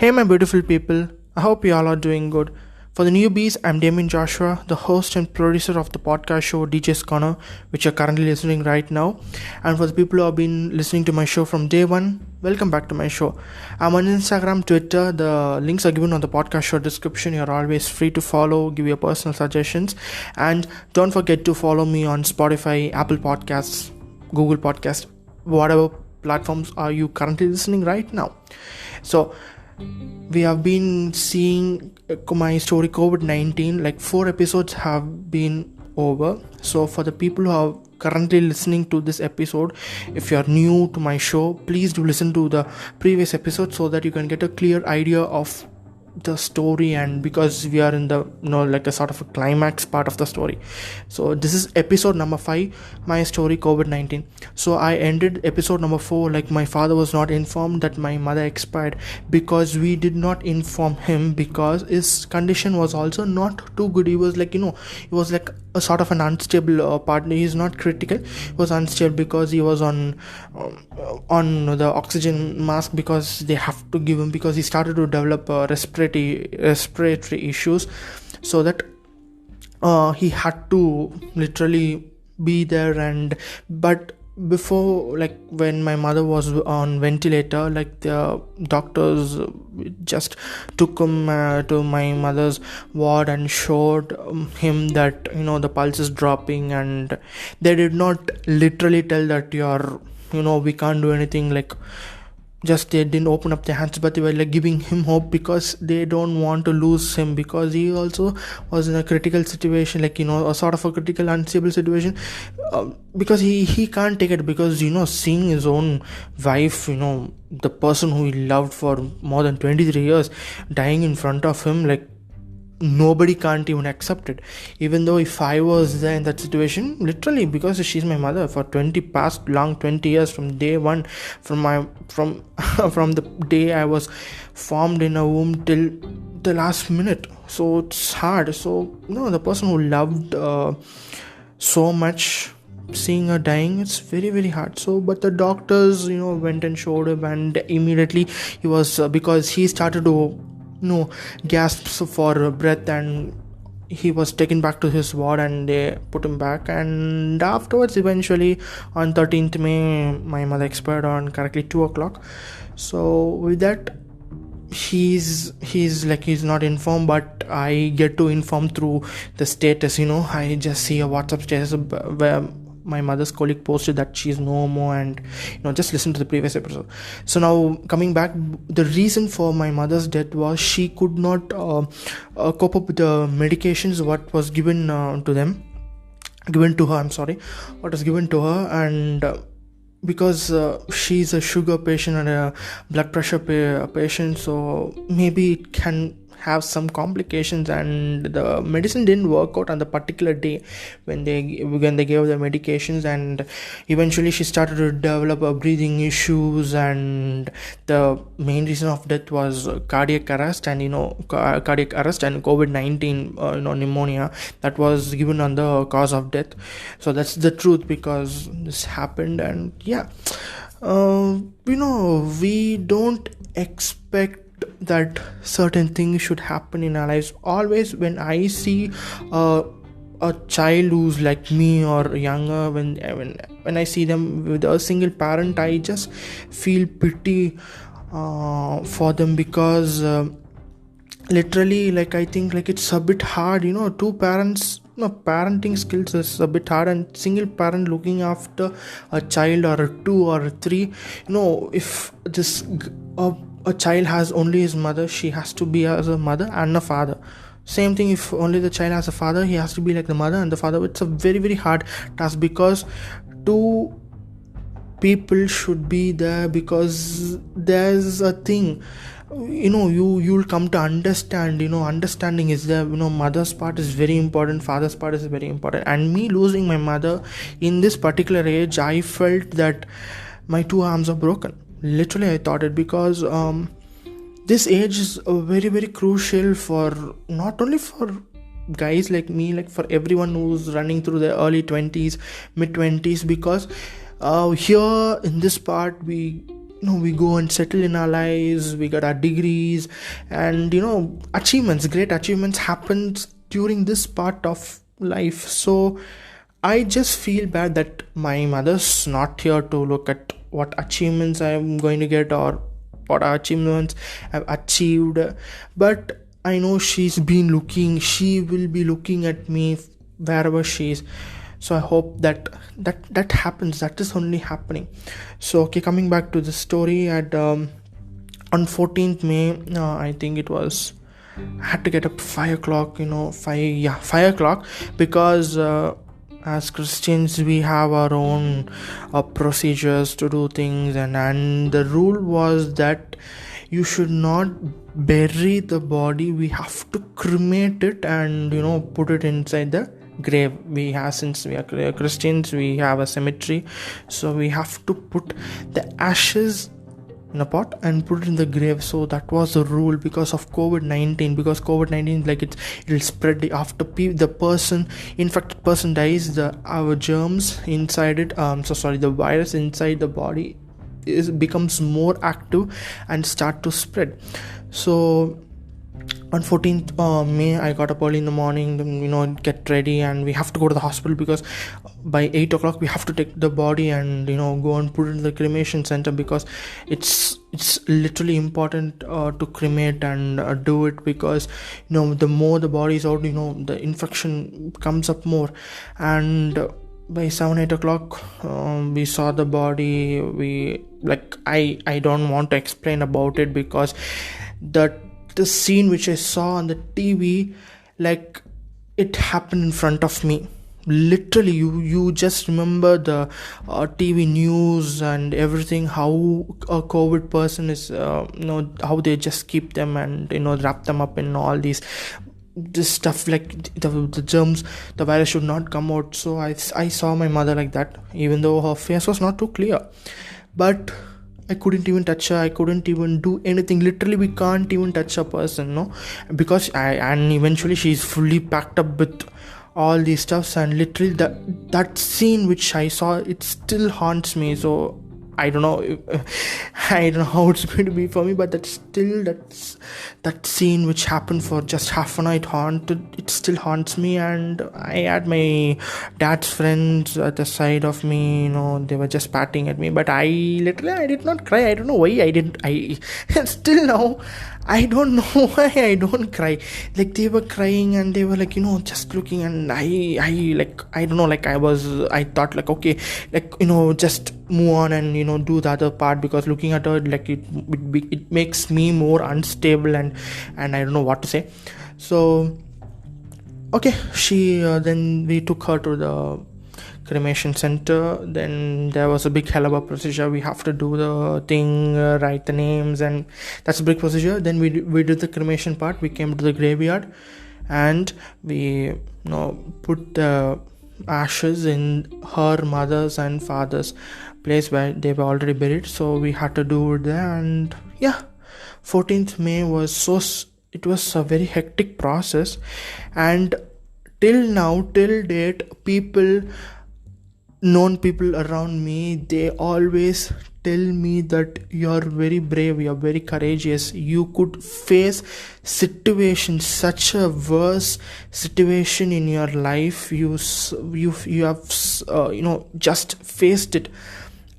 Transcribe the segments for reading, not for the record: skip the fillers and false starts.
Hey, my beautiful people, I hope you all are doing good. For the newbies, I'm Damian Joshua, the host and producer of the podcast show DJ's Corner, which you're currently listening right now. And for the people who have been listening to my show from day one, welcome back to my show. I'm on Instagram, Twitter, the links are given on the podcast show description. You're always free to follow, give your personal suggestions, and don't forget to follow me on Spotify, Apple Podcasts, Google Podcasts, whatever platforms are you currently listening right now. So, we have been seeing my story COVID-19, like 4 episodes have been over. So for the people who are currently listening to this episode, if you are new to my show, please do listen to the previous episode so that you can get a clear idea of the story, and because we are in the like a sort of a climax part of the story. So this is episode number 5, my story COVID-19. So I ended episode number 4 like my father was not informed that my mother expired, because we did not inform him, because his condition was also not too good. He was like, he was like a sort of an unstable partner. He's not critical, he was unstable because he was on the oxygen mask, because they have to give him, because he started to develop respiratory issues, so that he had to literally be there. But before, like when my mother was on ventilator, like the doctors just took him to my mother's ward and showed him that the pulse is dropping, and they did not literally tell that we can't do anything, like just they didn't open up their hands, but they were like giving him hope, because they don't want to lose him, because he also was in a critical situation, like a sort of a critical unstable situation, because he can't take it, because seeing his own wife, the person who he loved for more than 23 years, dying in front of him, like nobody can't even accept it. Even though if I was there in that situation, literally, because she's my mother for 20 years, from day one, from from the day I was formed in a womb till the last minute. So it's hard. So the person who loved so much, seeing her dying, it's very, very hard. So but the doctors went and showed him, and immediately he was because he started to gasps for breath, and he was taken back to his ward, and they put him back. And afterwards, eventually on 13th May, my mother expired on correctly 2 o'clock. So with that, he's not informed, but I get to inform through the status. I just see a WhatsApp status where my mother's colleague posted that she's no more, and just listen to the previous episode. So now coming back, the reason for my mother's death was she could not cope up with the medications what was given to her, and because she's a sugar patient and a blood pressure patient, so maybe it can have some complications, and the medicine didn't work out on the particular day when they gave the medications, and eventually she started to develop breathing issues, and the main reason of death was cardiac arrest and COVID-19 pneumonia. That was given on the cause of death. So that's the truth, because this happened. And we don't expect that certain things should happen in our lives. Always when I see a child who's like me or younger, when I see them with a single parent, I just feel pity for them, because literally, like I think like it's a bit hard, two parents, parenting skills is a bit hard, and single parent looking after a child or a 2 or a 3, if this a child has only his mother, she has to be as a mother and a father. Same thing, if only the child has a father, he has to be like the mother and the father. It's a very, very hard task, because two people should be there, because there's a thing you'll come to understand. Understanding is there. Mother's part is very important, father's part is very important. And me losing my mother in this particular age, I felt that my 2 arms are broken. Literally, I thought it, because this age is very, very crucial for not only for guys like me, like for everyone who's running through their early 20s, mid 20s, because here in this part we we go and settle in our lives, we got our degrees, and achievements, great achievements happens during this part of life. So I just feel bad that my mother's not here to look at what achievements I'm going to get or what achievements I've achieved. But I know she will be looking at me wherever she is. So I hope that happens. That is only happening. So okay, coming back to the story, at on 14th May, I think it was, I had to get up 5 o'clock, 5 o'clock, because as Christians we have our own procedures to do things, and the rule was that you should not bury the body. We have to cremate it and put it inside the grave. We have, since we are Christians, we have a cemetery, so we have to put the ashes in a pot and put it in the grave. So that was the rule because of COVID-19. Because COVID-19, like it'll spread after the infected person dies, our germs inside it, the virus inside the body becomes more active and start to spread. So on 14th May, I got up early in the morning, get ready, and we have to go to the hospital because by 8 o'clock we have to take the body and go and put it in the cremation center, because it's literally important to cremate and do it, because the more the body is out, the infection comes up more. And by 7-8 o'clock we saw the body. I don't want to explain about it, because the scene which I saw on the TV, like, it happened in front of me. Literally, you just remember the TV news and everything, how a COVID person is, how they just keep them and wrap them up in all this stuff, like the germs, the virus should not come out. So I saw my mother like that, even though her face was not too clear, but I couldn't even touch her. I couldn't even do anything. Literally, we can't even touch a person, no, because and eventually she's fully packed up with all these stuffs, and literally that scene which I saw, it still haunts me. So I don't know how it's going to be for me, but that scene which happened for just half an hour, it still haunts me. And I had my dad's friends at the side of me, they were just patting at me, but I did not cry. I don't know why I still now I don't know why I don't cry. Like, they were crying and they were like, just looking, and I don't know, like I thought like, okay, like, just move on and do the other part, because looking at her, like, it makes me more unstable and I don't know what to say. So okay, she then we took her to the cremation center. Then there was a big hell of a procedure. We have to do the thing, write the names, and that's a big procedure. Then we did the cremation part. We came to the graveyard and we put the ashes in her mother's and father's place where they were already buried. So we had to do it there. And 14th May was it was a very hectic process, and till date, known people around me, they always tell me that you're very brave, you're very courageous, you could face situations, such a worse situation in your life, you have just faced it.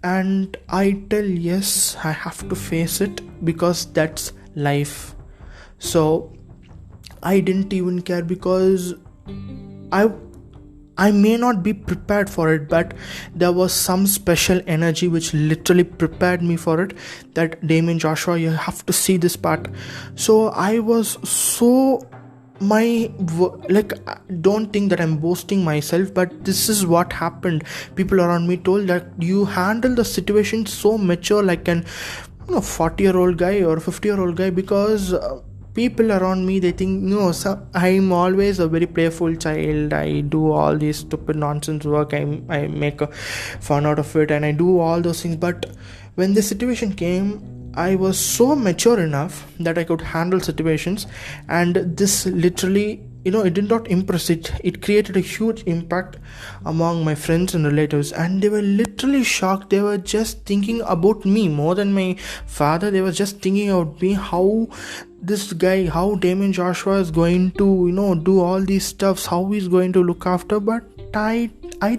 And I tell, yes, I have to face it, because that's life. So I didn't even care, because I may not be prepared for it, but there was some special energy which literally prepared me for it, that Damian, Joshua, you have to see this part. So I was don't think that I'm boasting myself, but this is what happened. People around me told that you handle the situation so mature, like an 40-year-old guy or 50-year-old guy, because people around me, they think, I'm always a very playful child. I do all this stupid nonsense work. I make a fun out of it, and I do all those things. But when the situation came, I was so mature enough that I could handle situations, and this literally it did not impress. It created a huge impact among my friends and relatives, and they were literally shocked. They were just thinking about me more than my father. They were just thinking about me, how this guy, how Damian Joshua is going to do all these stuffs, how he's going to look after. But I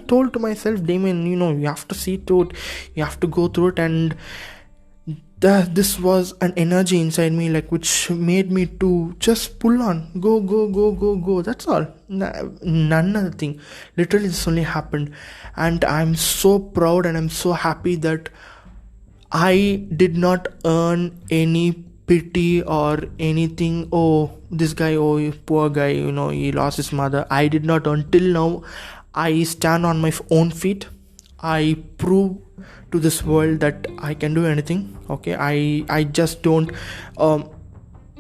told to myself, Damian, you have to see to it, you have to go through it. And this was an energy inside me, like, which made me to just pull on, go. That's all. None other thing. Literally, this only happened, and I'm so proud and I'm so happy that I did not earn any pity or anything. Oh, this guy, oh, poor guy, he lost his mother. I did not. Until now, I stand on my own feet. I prove to this world that I can do anything. Okay, I just don't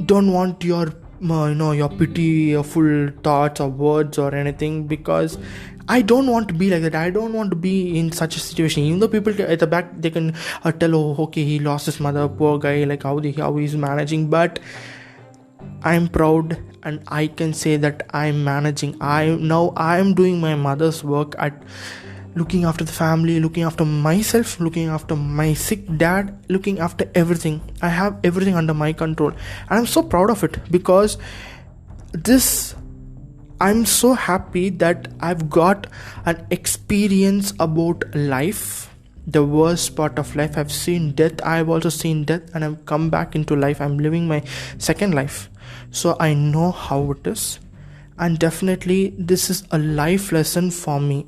want your your pityful thoughts or words or anything, because I don't want to be like that. I don't want to be in such a situation. Even though people at the back, they can tell, oh, okay, he lost his mother, poor guy, like how he's managing. But I'm proud and I can say that I'm managing. I'm doing my mother's work at looking after the family, looking after myself, looking after my sick dad, looking after everything. I have everything under my control, and I'm so proud of it, because I'm so happy that I've got an experience about life. The worst part of life, I've seen death. I've also seen death, and I've come back into life. I'm living my second life, so I know how it is. And definitely this is a life lesson for me.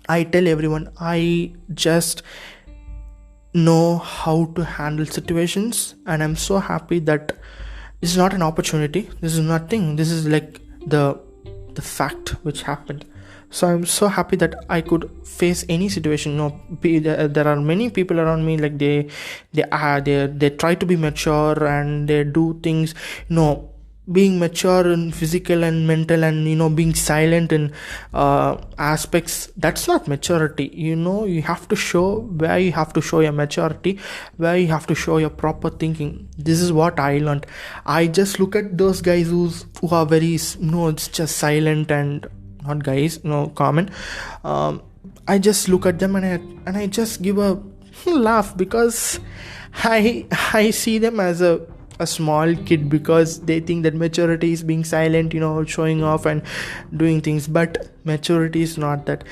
I tell everyone, I just know how to handle situations, and I'm so happy that this is not an opportunity. This is nothing. This is like the fact which happened. So I'm so happy that I could face any situation. There are many people around me, like they try to be mature and they do things. Being mature in physical and mental, and being silent in aspects, that's not maturity. You have to show where you have to show your maturity, where you have to show your proper thinking. This is what I learned. I just look at those guys who are very it's just silent, and not guys, common. I just look at them and I just give a laugh, because I see them as a small kid, because they think that maturity is being silent, showing off and doing things. But maturity is not that.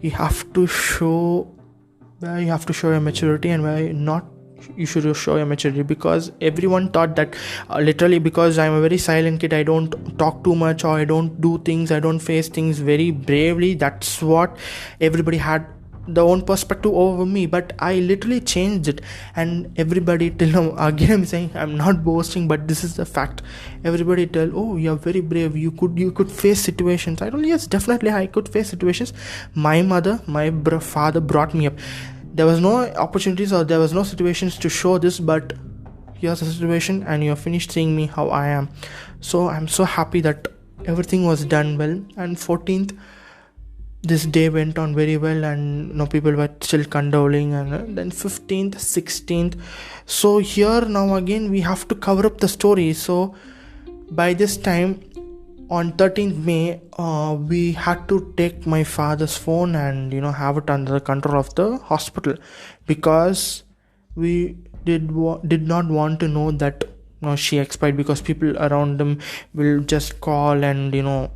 You have to show where you have to show your maturity, and where not you should show your maturity. Because everyone thought that literally, because I'm a very silent kid, I don't talk too much, or I don't do things, I don't face things very bravely. That's what everybody had the own perspective over me. But I literally changed it, and everybody till now, again I'm saying, I'm not boasting, but this is the fact. Everybody tell, oh, you're very brave, you could face situations. I told, yes, definitely I could face situations. My father brought me up. There was no opportunities, or there was no situations to show this, but here's the situation, and you're finished seeing me how I am. So I'm so happy that everything was done well. And 14th, this day went on very well, and people were still condoling. And then 15th, 16th, so here now again we have to cover up the story. So by this time, on 13th May, we had to take my father's phone and have it under the control of the hospital, because we did not want to know that she expired, because people around them will just call and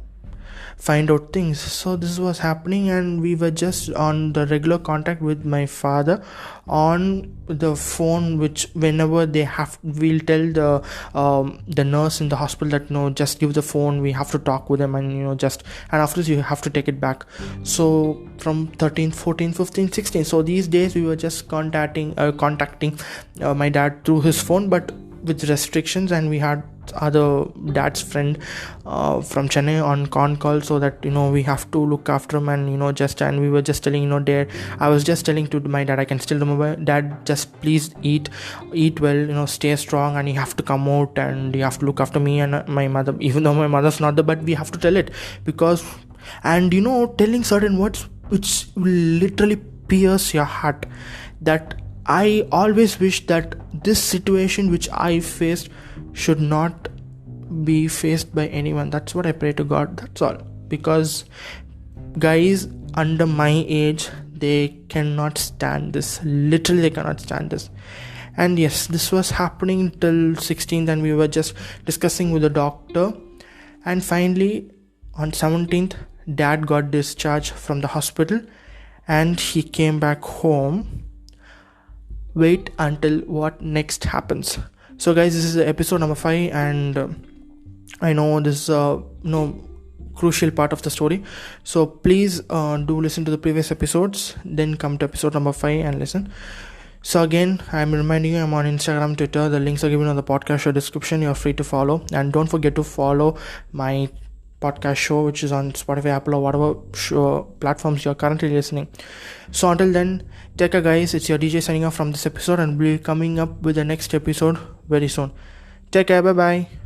find out things. So this was happening, and we were just on the regular contact with my father on the phone, which whenever we'll tell the nurse in the hospital that just give the phone, we have to talk with them, and and after this you have to take it back. So from 13th, 14th, 15th, 16th, so these days we were just contacting my dad through his phone, but with restrictions. And we had other dad's friend from Chennai on con call, so that we have to look after him. And and we were just telling I was just telling to my dad, I can still remember, dad, just please eat well, stay strong, and you have to come out and you have to look after me and my mother, even though my mother's not there. But we have to tell it, because telling certain words which will literally pierce your heart, that I always wish that this situation which I faced should not be faced by anyone. That's what I pray to God. That's all. Because guys under my age, they cannot stand this. Literally, they cannot stand this. And yes, this was happening till 16th, and we were just discussing with the doctor. And finally, on 17th, dad got discharged from the hospital and he came back home. Wait until what next happens. So guys, this is episode number 5, and I know this is crucial part of the story. So please do listen to the previous episodes, then come to episode number 5 and listen. So again, I'm reminding you, I'm on Instagram, Twitter. The links are given on the podcast show description. You're free to follow. And don't forget to follow my podcast show, which is on Spotify, Apple, or whatever show platforms you're currently listening. So until then, take care guys. It's your DJ signing off from this episode, and we'll be coming up with the next episode very soon. Take care. Bye-bye.